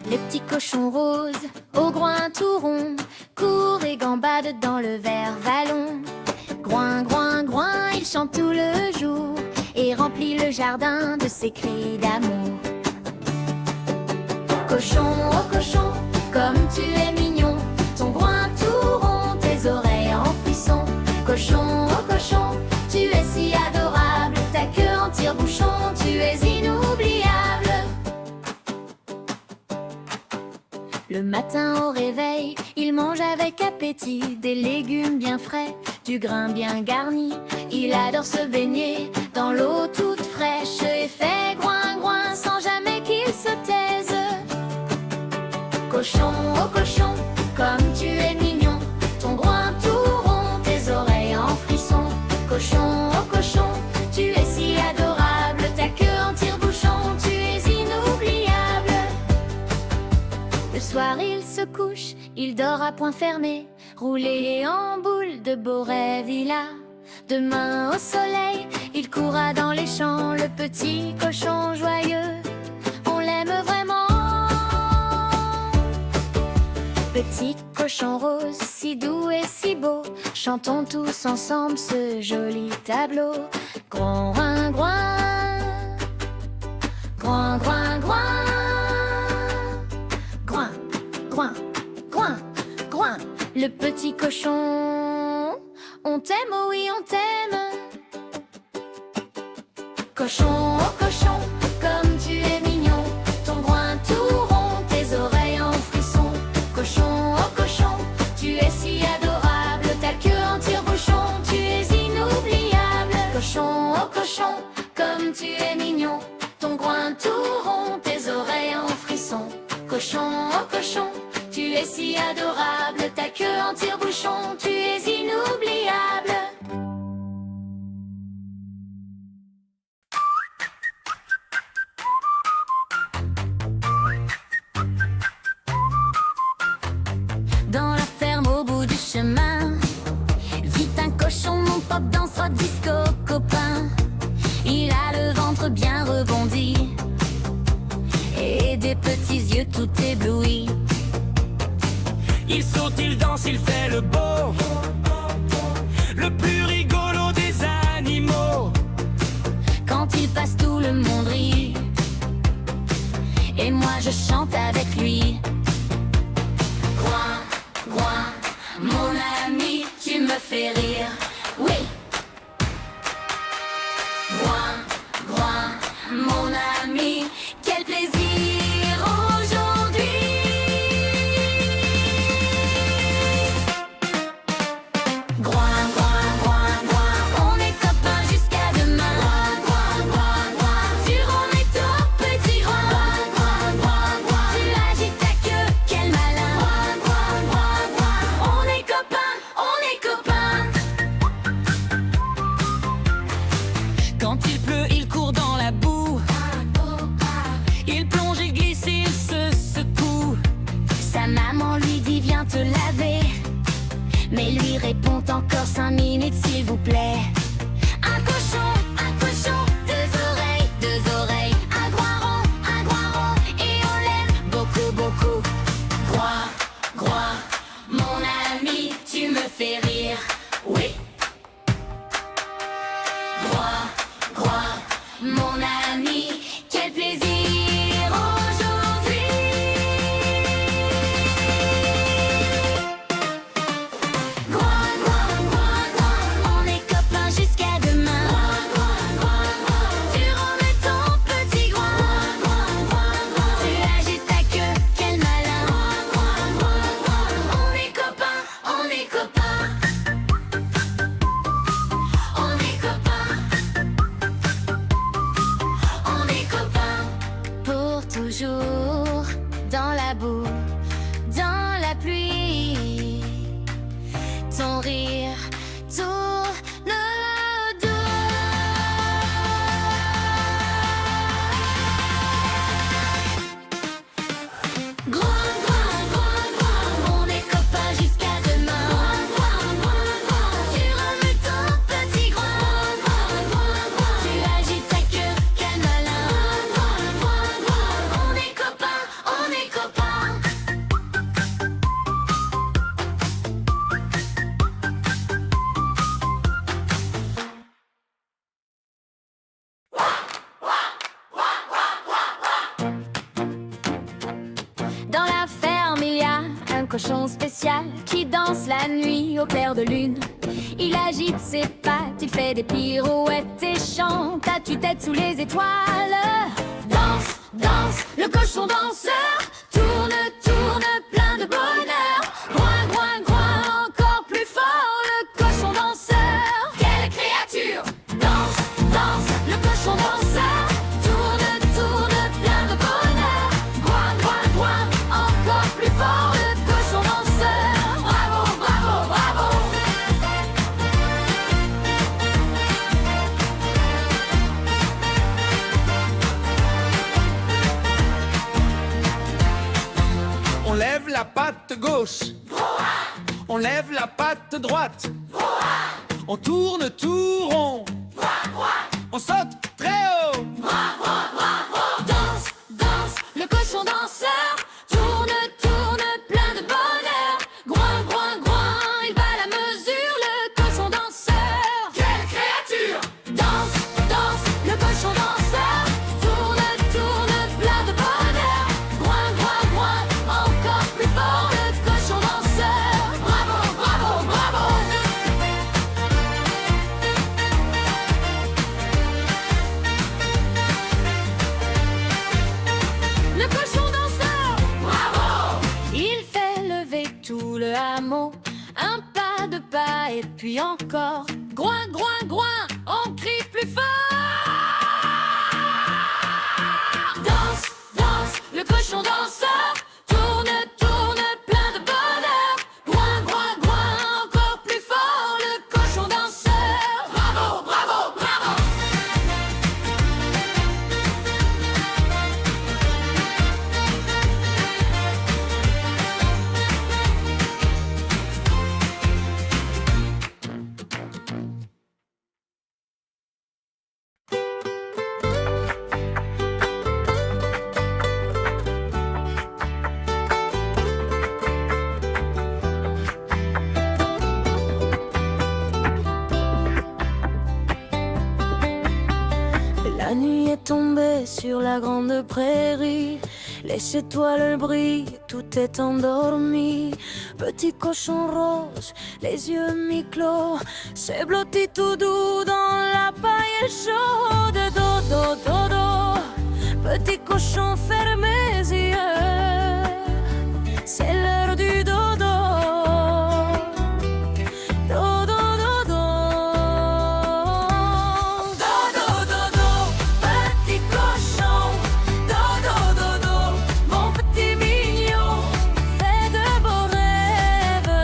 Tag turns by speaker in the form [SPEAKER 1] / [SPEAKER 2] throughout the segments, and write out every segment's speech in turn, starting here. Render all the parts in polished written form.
[SPEAKER 1] Le petit cochon rose, au groin tout rond, court et gambade dans le vert vallon. Groin, groin, groin, il chante tout le jour et remplit le jardin de ses cris d'amour. Cochon, oh cochon, comme tu es mignon, ton groin tout rond, tes oreilles en frisson. Cochon, oh cochon, tu es si adorable, ta queue en tire-bouchon, tu es inoubliable. Le matin au réveil, il mange avec appétit des légumes bien frais, du grain bien garni. Il adore se baigner dans l'eau toute fraîche et fait groin groin sans jamais qu'il se taise. Cochon, oh cochon, comme tu es mignon, ton groin tout rond, tes oreilles en frisson. Cochon, oh cochon, tu es si adorable, ta queue en tire-bouchon, tu es inoubliable. Le soir il se couche, il dort à point fermé, roulé en boule de beaux rêves il a. Demain au soleil, il courra dans les champs, le petit cochon joyeux, on l'aime vraiment. Petit cochon rose, si doux et si beau, chantons tous ensemble ce joli tableau. Groin, groin, groin, groin, groin, groin, groin, groin, groin. Le petit cochon, on t'aime, oh oui on t'aime. Cochon, oh cochon, comme tu es mignon, ton groin tout rond, tes oreilles en frisson. Cochon, oh cochon, tu es si adorable, ta queue en tire-bouchon, tu es inoubliable. Cochon, oh cochon, comme tu es mignon, ton groin tout rond, tes oreilles en frisson. Cochon, oh cochon, tu es si adorable, ta queue en tire-bouchon, tu es inoubliable. Dans la ferme au bout du chemin vit un cochon, mon pop danse votre disco copain. Il a le ventre bien rebondi et des petits yeux tout éblouis.
[SPEAKER 2] Il saute, il danse, il fait le beau, le plus rigolo des animaux.
[SPEAKER 1] Quand il passe tout le monde rit et moi je chante avec lui. Groin, groin, mon ami, tu me fais rire, oui. Groin, groin, mon ami, quel plaisir aujourd'hui. Groin, groin, groin, groin, on est copains jusqu'à demain. Groin, groin, groin, groin, tu remets ton petit groin. Groin, groin, groin, tu agites ta queue, quel malin. Groin, groin, groin, groin, on est copains, on est copains.
[SPEAKER 2] Quand il pleut, il court dans la boue, il plonge et glisse, il se secoue.
[SPEAKER 1] Sa maman lui dit viens te laver, mais lui répond encore 5 minutes s'il vous plaît. Un cochon, deux oreilles, un groin rond, et on l'aime beaucoup, beaucoup. Groin, groin, mon ami, tu me fais rire, oui. Groin, groin, mon ami, quel plaisir aujourd'hui. Groin, groin, groin, groin, on est copains cochon spécial qui danse la nuit au clair de lune. Il agite ses pattes, il fait des pirouettes et chante à tue-tête sous les étoiles. Danse, danse, le cochon danseur, tourne, tourne, plein de bonheur. Groin, groin, groin, encore plus fort, le cochon danseur. Quelle créature! Danse, danse, le cochon danseur, tourne, tourne, plein de bonheur. Groin, groin, groin, encore plus fort, le cochon danseur. Bravo, bravo, bravo!
[SPEAKER 3] On lève la patte gauche, on lève la patte droite, on tourne tout rond, on saute très haut.
[SPEAKER 1] Danse, danse, le cochon danseur, tourne, tourne, plein de bonheur. Groin, groin, groin, il bat la mesure, le cochon danseur.
[SPEAKER 3] Quelle créature!
[SPEAKER 1] Danse, danse, le cochon danseur, tourne, tourne, plein de bonheur. Groin, groin, groin, encore plus fort, le cochon danseur. Bravo, bravo, bravo! Le cochon danseur, bravo! Il fait lever tout le hameau, un pas, deux pas et puis encore. Groin, groin, groin, on crie plus fort. Danse, danse, le cochon danseur, tourne, tourne, plein de bonheur. Groin, groin, groin, encore plus fort, le cochon danseur. Bravo, bravo, bravo! La nuit est tombée sur la grande prairie, les étoiles brillent, tout est endormi. Petit cochon rose, les yeux mi-clos, c'est blotti tout doux dans la paille chaude. Dodo, dodo, petit cochon ferme les yeux, c'est l'heure du dodo. Dodo, dodo. Dodo, dodo, petit cochon. Dodo, dodo, mon petit mignon. Fais de beaux rêves,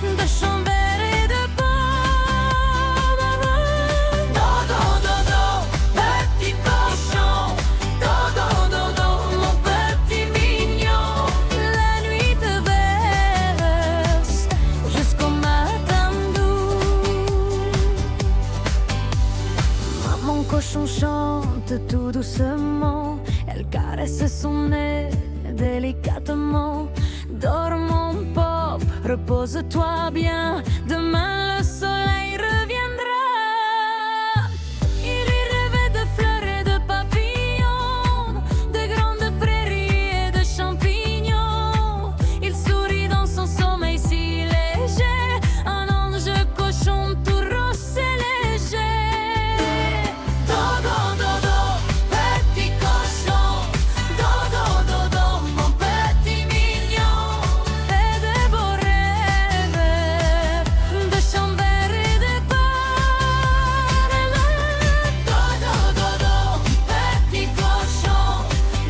[SPEAKER 1] de chambert et de pommes. Dodo, dodo, petit cochon. Dodo, dodo, mon petit mignon. La nuit te berce jusqu'au matin doux. Maman cochon chante tout doucement, elle caresse son nez délicatement. Dors mon pop, repose-toi bien, demain le soleil reviendra. Il y rêvait de fleurs et de papillons, de grandes prairies et de champignons. Il sourit dans son sommeil si léger, un ange cochon tout rose et léger. Dodo, dodo, petit cochon. Dodo, dodo, mon petit mignon. Fais de beaux rêves, de chambert et de perles. Dodo, dodo, petit cochon.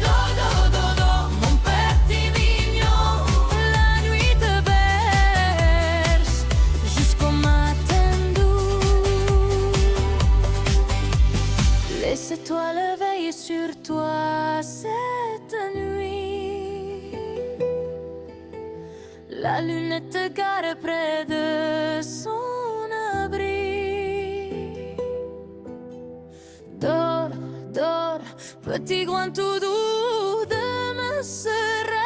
[SPEAKER 1] Dodo, dodo, mon petit mignon. La nuit te berce jusqu'au matin doux. Les étoiles veillent sur toi cette nuit. La lune te gare près de son abri. Dors, dors, petit groin tout doux, demain sera